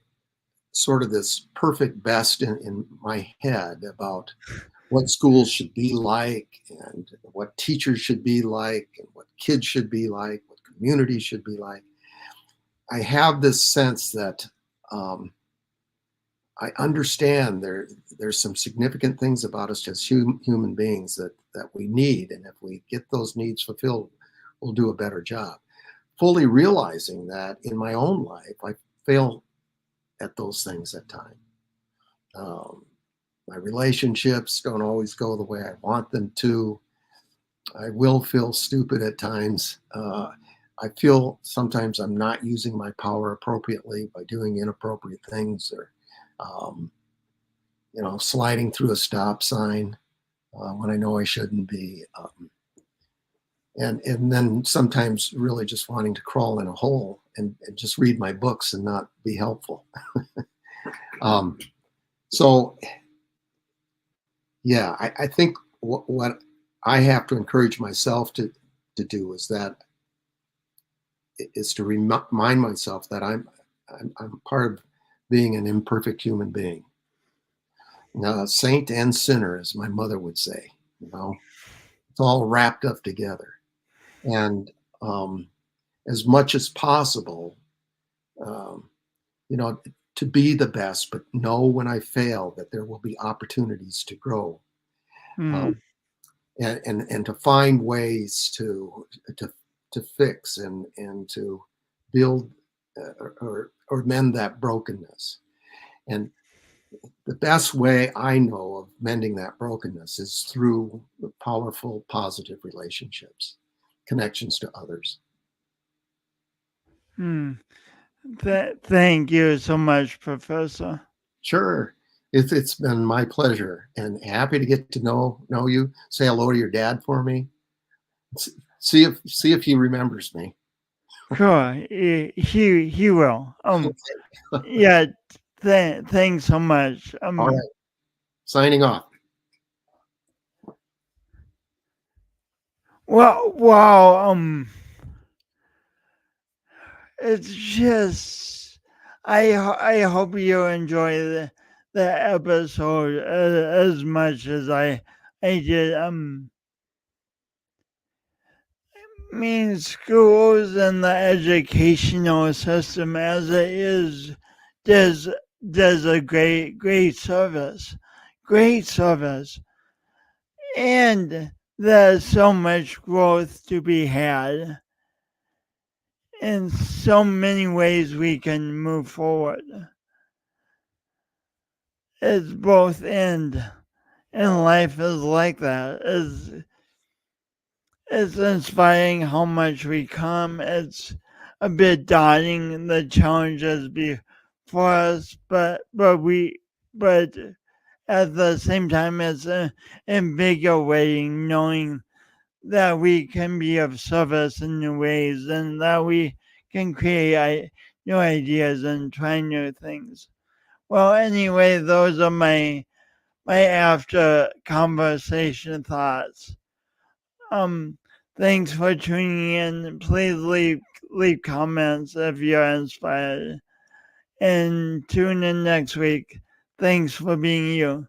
sort of this perfect best in my head about what schools should be like and what teachers should be like and what kids should be like, what communities should be like. I have this sense that I understand there's some significant things about us as human beings that we need, and if we get those needs fulfilled, we'll do a better job. Fully realizing that in my own life, I fail at those things at times. My relationships don't always go the way I want them to. I will feel stupid at times. I feel sometimes I'm not using my power appropriately by doing inappropriate things, or sliding through a stop sign when I know I shouldn't be. And then sometimes really just wanting to crawl in a hole and just read my books and not be helpful. So yeah, I think what I have to encourage myself to do is to remind myself that I'm part of being an imperfect human being. Now, saint and sinner, as my mother would say, it's all wrapped up together. And as much as possible, to be the best, but know when I fail that there will be opportunities to grow, and to find ways to fix and to build or mend that brokenness. And the best way I know of mending that brokenness is through powerful, positive relationships, connections to others. Hmm. Thank you so much, Professor. Sure. It's been my pleasure and happy to get to know you. Say hello to your dad for me. See if he remembers me. Sure, he will. Yeah. Thanks so much. All right. Signing off. Well, wow. It's just I hope you enjoy the episode as much as I did. I mean, schools and the educational system as it is does does a great service, and there's so much growth to be had. In so many ways we can move forward. It's both and life is like that. It's inspiring how much we come. It's a bit daunting the challenges before us, but at the same time it's invigorating knowing that we can be of service in new ways and that we can create new ideas and try new things. Well, anyway, those are my after conversation thoughts. Um, Thanks for tuning in. Please leave comments if you're inspired, and tune in next week. Thanks for being you.